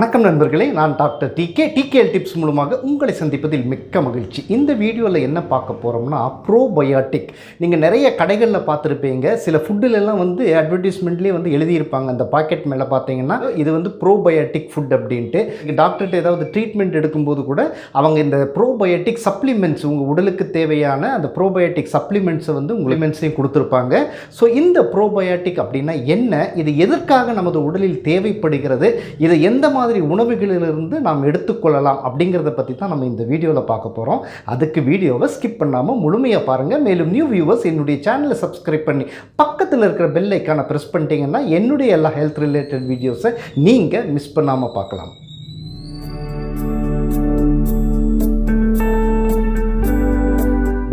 வணக்கம் நண்பர்களே, நான் டாக்டர் Tkhealthtips மூலமாக உங்களை சந்திப்பதில் மிக்க மகிழ்ச்சி. இந்த வீடியோவில் என்ன பார்க்க போகிறோம்னா, ப்ரோபயோட்டிக். நீங்கள் நிறைய கடைகளில் பார்த்துருப்பீங்க. சில ஃபுட்டுலெல்லாம் அட்வர்டைஸ்மெண்ட்லேயே எழுதியிருப்பாங்க. அந்த பாக்கெட் மேலே பார்த்தீங்கன்னா இது ப்ரோபயோட்டிக் ஃபுட் அப்படின்ட்டு. டாக்டர்கிட்ட ஏதாவது ட்ரீட்மெண்ட் எடுக்கும்போது கூட அவங்க இந்த ப்ரோபயோட்டிக் சப்ளிமெண்ட்ஸ், உங்கள் உடலுக்கு தேவையான அந்த ப்ரோபயோட்டிக் சப்ளிமெண்ட்ஸை உங்களிமெண்ட்ஸையும் கொடுத்துருப்பாங்க. ஸோ இந்த ப்ரோபயோட்டிக் அப்படின்னா என்ன, இது எதற்காக நமது உடலில் தேவைப்படுகிறது, இது எந்த மாதிரி உணவுகளிலிருந்து நாம் எடுத்துக்கொள்ளலாம் அப்படிங்கிறத பற்றி தான் நம்ம இந்த வீடியோவில் பார்க்க போகிறோம். அதுக்கு வீடியோவை ஸ்கிப் பண்ணாமல் முழுமையாக பாருங்கள். மேலும் நியூ வியூவர்ஸ் என்னுடைய சேனலை சப்ஸ்கிரைப் பண்ணி பக்கத்தில் இருக்கிற பெல் ஐக்கானை ப்ரெஸ் பண்ணிட்டீங்கன்னா என்னுடைய எல்லா ஹெல்த் ரிலேட்டட் வீடியோஸை நீங்கள் மிஸ் பண்ணாமல் பார்க்கலாம்.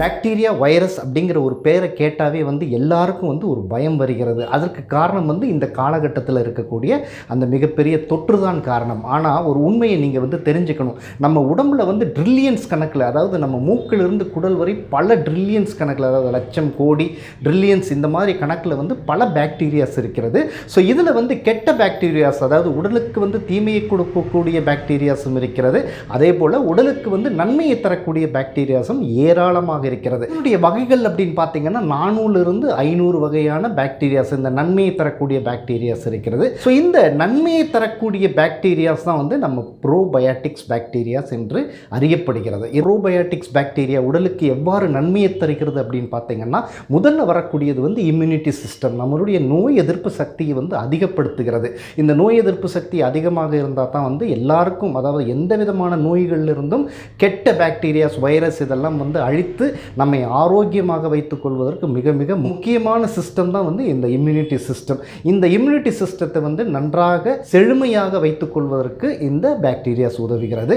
பாக்டீரியா வைரஸ் அப்படிங்கிற ஒரு பேரை கேட்டாவே எல்லாருக்கும் ஒரு பயம் வருகிறது. அதற்கு காரணம் இந்த காலகட்டத்தில் இருக்கக்கூடிய அந்த மிகப்பெரிய தொற்று தான் காரணம். ஆனால் ஒரு உண்மையை நீங்கள் தெரிஞ்சுக்கணும். நம்ம உடம்புல ட்ரில்லியன்ஸ் கணக்கில், அதாவது நம்ம மூக்கிலிருந்து குடல் வரை பல ட்ரில்லியன்ஸ் கணக்கில், அதாவது லட்சம் கோடி ட்ரில்லியன்ஸ் இந்த மாதிரி கணக்கில் பல பாக்டீரியாஸ் இருக்கிறது. ஸோ இதில் கெட்ட பாக்டீரியாஸ், அதாவது உடலுக்கு தீமையை கொடுக்கக்கூடிய பாக்டீரியாஸும் இருக்கிறது. அதே போல் உடலுக்கு நன்மையை தரக்கூடிய பாக்டீரியாஸும் ஏராளமாக இருக்கிறது. இதனுடைய வகைகள் அப்படின்னு பார்த்தீங்கன்னா 400 இருந்து 500 வகையான பாக்டீரியாஸ், இந்த நன்மையை தரக்கூடிய பாக்டீரியாஸ் இருக்கிறது. ஸோ இந்த நன்மையை தரக்கூடிய பாக்டீரியாஸ் தான் நம்ம ப்ரோபயோட்டிக்ஸ் பாக்டீரியாஸ் என்று அறியப்படுகிறது. ப்ரோபயோட்டிக்ஸ் பாக்டீரியா உடலுக்கு எவ்வாறு நன்மையை தருகிறது அப்படின்னு பார்த்தீங்கன்னா, முதல்ல வரக்கூடியது இம்யூனிட்டி சிஸ்டம், நம்மளுடைய நோய் எதிர்ப்பு சக்தியை அதிகப்படுத்துகிறது. இந்த நோய் எதிர்ப்பு சக்தி அதிகமாக இருந்தால் தான் எல்லாருக்கும், அதாவது எந்த விதமான நோய்களிலிருந்தும் கெட்ட பாக்டீரியாஸ், வைரஸ் இதெல்லாம் அழித்து நம்மை ஆரோக்கியமாக வைத்துக் கொள்வதற்கு மிக மிக முக்கியமான சிஸ்டம் தான் இந்த இம்யூனிட்டி சிஸ்டம். இந்த இம்யூனிட்டி சிஸ்டத்தை நன்றாக செழுமையாக வைத்துக் கொள்வதற்கு இந்த பாக்டீரியாஸ் உதவுகிறது.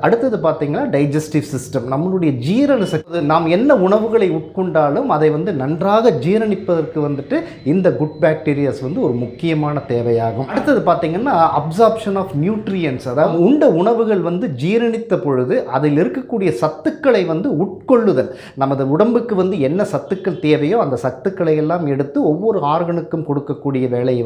அடுத்தது பார்த்தீங்கன்னா டைஜஸ்டிவ் சிஸ்டம், நம்மளுடைய ஜீரண சக்தி. நாம் என்ன உணவுகளை உட்கொண்டாலும் அதை நன்றாக ஜீரணிப்பதற்கு இந்த குட் பாக்டீரியாஸ் ஒரு முக்கியமான தேவையாகும். அடுத்தது பார்த்தீங்கன்னா அப்சார்ப்ஷன் ஆஃப் நியூட்ரியன்ஸ், அதாவது உண்ட உணவுகள் ஜீரணித்த பொழுது அதில் இருக்கக்கூடிய சத்துக்களை உட்கொள்ளுதல். நமது உடம்புக்கு என்ன சத்துக்கள் தேவையோ அந்த சத்துக்களை எல்லாம் எடுத்து ஒவ்வொரு ஆர்கனுக்கும் கொடுக்கக்கூடிய வேலையை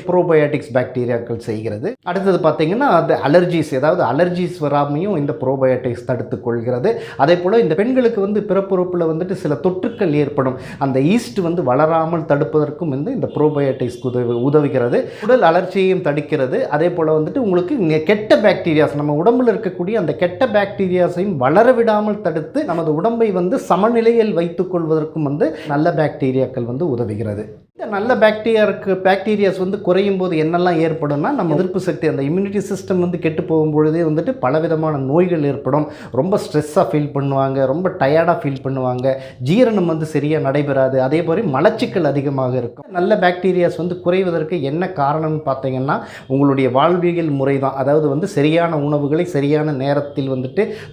ப்ரோபயோட்டிக்ஸ் பாக்டீரியாக்கள் செய்கிறது. அடுத்தது பார்த்தீங்கன்னா அது அலர்ஜிஸ், ஏதாவது அலர்ஜிஸ் வராமையும் இந்த ப்ரோபயோட்டிக்ஸ் தடுத்துக் கொள்கிறது. அதே போல் இந்த பெண்களுக்கு பிறப்புறுப்பில் சில தொற்றுக்கள் ஏற்படும், அந்த ஈஸ்ட் வளராமல் தடுப்பதற்கும் இந்த ப்ரோபயோட்டிக்ஸ் உதவுகிறது. உடல் அலர்ச்சியையும் தடுக்கிறது. அதே போல் உங்களுக்கு கெட்ட பாக்டீரியாஸ், நம்ம உடம்பில் இருக்கக்கூடிய அந்த கெட்ட பாக்டீரியாஸையும் வளர விடாமல் தடுத்து நமது உடம்பை சமநிலையில் வைத்துக் கொள்வதற்கும் நல்ல பாக்டீரியாக்கள் உதவுகிறது. இந்த நல்ல பாக்டீரியாஸ் குறையும் போது என்னெல்லாம் ஏற்படும்னா, நம்ம எதிர்ப்பு சக்தி, அந்த இம்யூனிட்டி சிஸ்டம் கெட்டு போகும்பொழுதே பலவிதமான நோய்கள் ஏற்படும். ரொம்ப ஸ்ட்ரெஸ்ஸாக ஃபீல் பண்ணுவாங்க, ரொம்ப டயர்டாக ஃபீல் பண்ணுவாங்க, ஜீரணம் சரியாக நடைபெறாது. அதே போல் மலச்சிக்கல் அதிகமாக இருக்கும். நல்ல பாக்டீரியாஸ் குறைவதற்கு என்ன காரணம்னு பார்த்தீங்கன்னா, உங்களுடைய வாழ்வியல் முறை தான். அதாவது சரியான உணவுகளை சரியான நேரத்தில்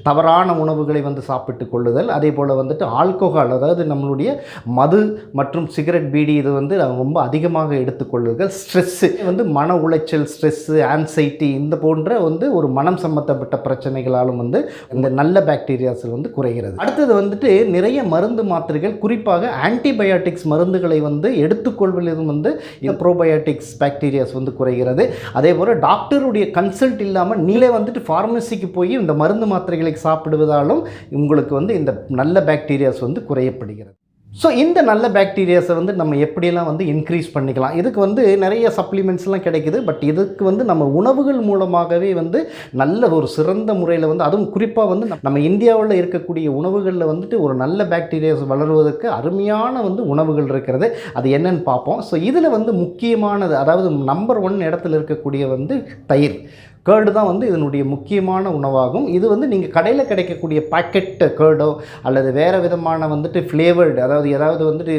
தவறான உணவுகளை சாப்பிட்டு கொள்ளுதல். அதே போல் ஆல்கோஹால், அதாவது நம்மளுடைய மது மற்றும் சிகரெட், பீடி இது ரொம்ப அதிகமாக எடுத்துக்கொள்ளுங்கள். ஸ்ட்ரெஸ்ஸு மன உளைச்சல், ஸ்ட்ரெஸ்ஸு, ஆன்சைட்டி இந்த போன்ற ஒரு மனம் சம்பந்தப்பட்ட பிரச்சனைகளாலும் இந்த நல்ல பாக்டீரியாஸ் குறைகிறது. அடுத்தது நிறைய மருந்து மாத்திரைகள், குறிப்பாக ஆன்டிபயோட்டிக்ஸ் மருந்துகளை எடுத்துக்கொள்வதிலும் இந்த ப்ரோபயோட்டிக்ஸ் பாக்டீரியாஸ் குறைகிறது. அதே போல் டாக்டருடைய கன்சல்ட் இல்லாமல் நீங்களே ஃபார்மசிக்கு போய் இந்த மருந்து மாத்திரைகளை சாப்பிடுவதாலும் உங்களுக்கு இந்த நல்ல பாக்டீரியாஸ் குறையப்படுகிறது. ஸோ இந்த நல்ல பாக்டீரியாஸை நம்ம எப்படியெல்லாம் இன்க்ரீஸ் பண்ணிக்கலாம். இதுக்கு நிறைய சப்ளிமெண்ட்ஸ்லாம் கிடைக்குது. பட் இதுக்கு நம்ம உணவுகள் மூலமாகவே நல்ல ஒரு சிறந்த முறையில் அதுவும் குறிப்பாக நம்ம இந்தியாவில் இருக்கக்கூடிய உணவுகளில் ஒரு நல்ல பாக்டீரியாஸ் வளருவதற்கு அருமையான உணவுகள் இருக்கிறது. அது என்னன்னு பார்ப்போம். ஸோ இதில் முக்கியமானது, அதாவது நம்பர் 1 இடத்துல இருக்கக்கூடிய தயிர், கேர்டு தான் இதனுடைய முக்கியமான உணவாகும். இது நீங்கள் கடையில் கிடைக்கக்கூடிய பாக்கெட் கேர்டோ அல்லது வேறு விதமான ஃப்ளேவர்டு, அதாவது ஏதாவது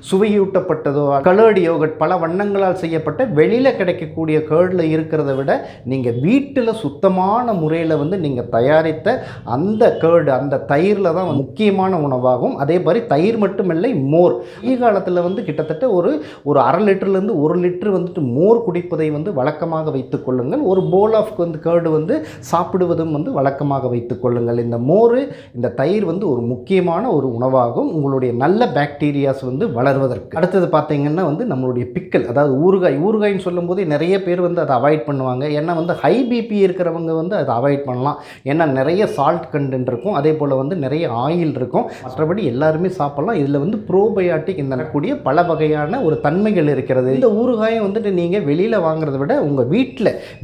சுவையூட்டப்பட்டதோ, கலர்டு யோகட், பல வண்ணங்களால் செய்யப்பட்ட வெளியில் கிடைக்கக்கூடிய கேர்டில் இருக்கிறத விட நீங்கள் வீட்டில் சுத்தமான முறையில் நீங்கள் தயாரித்த அந்த கேர்டு, அந்த தயிரில் தான் முக்கியமான உணவாகும். அதே மாதிரி தயிர் மட்டுமில்லை, மோர். ஈ காலத்தில் கிட்டத்தட்ட ஒரு 1/2 லிட்டர்லேருந்து 1 லிட்டர் மோர் குடிப்பதை வழக்கமாக வைத்துக் கொள்ளுங்கள். ஒரு போல் ஆஃப் வந்து கேர்டு வந்து சாப்பிடுவதும் வந்து வழக்கமாக வைத்துக் கொள்ளுங்கள். இந்த மோர், இந்த தயிர் வந்து ஒரு முக்கியமான ஒரு உணவாகும் உங்களுடைய நல்ல பாக்டீரியாஸ் வந்து வளர்வதற்கு. அடுத்தது பார்த்தீங்கன்னா வந்து நம்மளுடைய பிக்கல், அதாவது ஊறுகாய்ன்னு சொல்லும்போது நிறைய பேர் வந்து அதை அவாய்ட் பண்ணுவாங்க. ஏன்னா வந்து ஹை பிபி இருக்கிறவங்க வந்து அதை அவாய்ட் பண்ணலாம். ஏன்னா நிறைய சால்ட் கண்டென்ட் இருக்கும், அதே போல் வந்து நிறைய ஆயில் இருக்கும். மற்றபடி எல்லாருமே சாப்பிடலாம். இதில் வந்து ப்ரோபயாட்டிக் கூடிய பல வகையான ஒரு தன்மைகள் இருக்கிறது. இந்த ஊறுகாயை வந்துட்டு நீங்கள் வெளியில் வாங்குறதை விட உங்கள்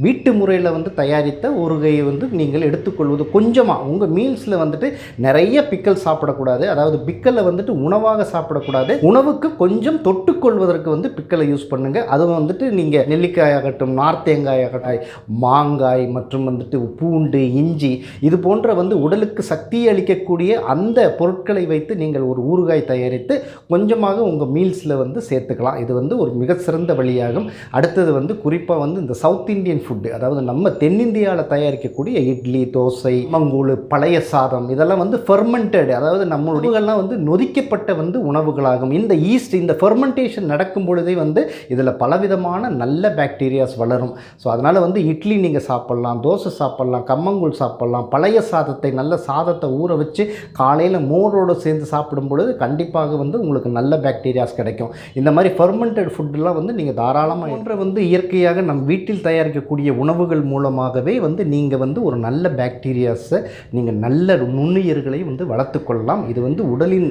வீட்டு முறையில் வந்து தயாரித்த ஊறுகாயை வந்து நீங்கள் எடுத்துக்கொள்வது கொஞ்சமாக. உங்கள் மீல்ஸில் வந்துட்டு நிறைய பிக்கல் சாப்பிடக்கூடாது. அதாவது பிக்கலை வந்துட்டு உணவாக சாப்பிடக்கூடாது. உணவுக்கு கொஞ்சம் தொட்டுக்கொள்வதற்கு வந்து பிக்கலை யூஸ் பண்ணுங்கள். அதுவும் வந்துட்டு நீங்கள் நெல்லிக்காய் ஆகட்டும், நார்த்தேங்காய் ஆகட்டும், மாங்காய் மற்றும் வந்துட்டு பூண்டு, இஞ்சி, இது போன்ற வந்து உடலுக்கு சக்தியை அளிக்கக்கூடிய அந்த பொருட்களை வைத்து நீங்கள் ஒரு ஊறுகாய் தயாரித்து கொஞ்சமாக உங்கள் மீல்ஸில் வந்து சேர்த்துக்கலாம். இது வந்து ஒரு மிக சிறந்த வழியாகும். அடுத்தது வந்து குறிப்பாக வந்து இந்த சவுத் இந்தியன் ஃபுட்டு, அதாவது நம்ம தென்னிந்தியாவில் தயாரிக்கக்கூடிய இட்லி, தோசை, மங்கூழ், பழைய சாதம், இதெல்லாம் வந்து ஃபெர்மெண்டட், அதாவது நம்மளுடையெல்லாம் வந்து நொதிக்கப்பட்ட வந்து உணவுகளாகும். இந்த ஈஸ்ட், இந்த ஃபெர்மெண்டேஷன் நடக்கும் பொழுதே வந்து இதில் பலவிதமான நல்ல பாக்டீரியாஸ் வளரும். ஸோ அதனால் வந்து இட்லி நீங்கள் சாப்பிட்லாம், தோசை சாப்பிட்லாம், கம்மங்கூழ் சாப்பிட்லாம். பழைய சாதத்தை, நல்ல சாதத்தை ஊற வச்சு காலையில் மோரோடு சேர்ந்து சாப்பிடும் பொழுது கண்டிப்பாக வந்து உங்களுக்கு நல்ல பாக்டீரியாஸ் கிடைக்கும். இந்த மாதிரி ஃபெர்மெண்டட் ஃபுட்டெல்லாம் வந்து நீங்கள் தாராளமாக வந்து இயற்கையாக நம் வீட்டில் தயாரிக்கக்கூடிய உணவுகள் மூலமாகவே வந்து நீங்கள் வந்து ஒரு நல்ல பாக்டீரியாஸை, நீங்கள் நல்ல நுண்ணுயிர்களை வந்து வளர்த்து கொள்ளலாம். இது வந்து உடலின்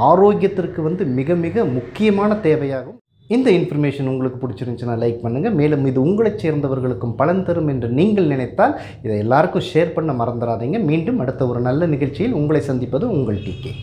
ஆரோக்கியத்திற்கு வந்து மிக மிக முக்கியமான தேவையாகும். இந்த இன்ஃபர்மேஷன் உங்களுக்கு பிடிச்சிருந்துச்சுன்னா லைக் பண்ணுங்கள். மேலும் இது உங்களைச் சேர்ந்தவர்களுக்கும் பலன் தரும் என்று நீங்கள் நினைத்தால் இதை எல்லாருக்கும் ஷேர் பண்ண மறந்துடாதீங்க. மீண்டும் அடுத்த ஒரு நல்ல நிகழ்ச்சியில் உங்களை சந்திப்பது உங்கள் TK.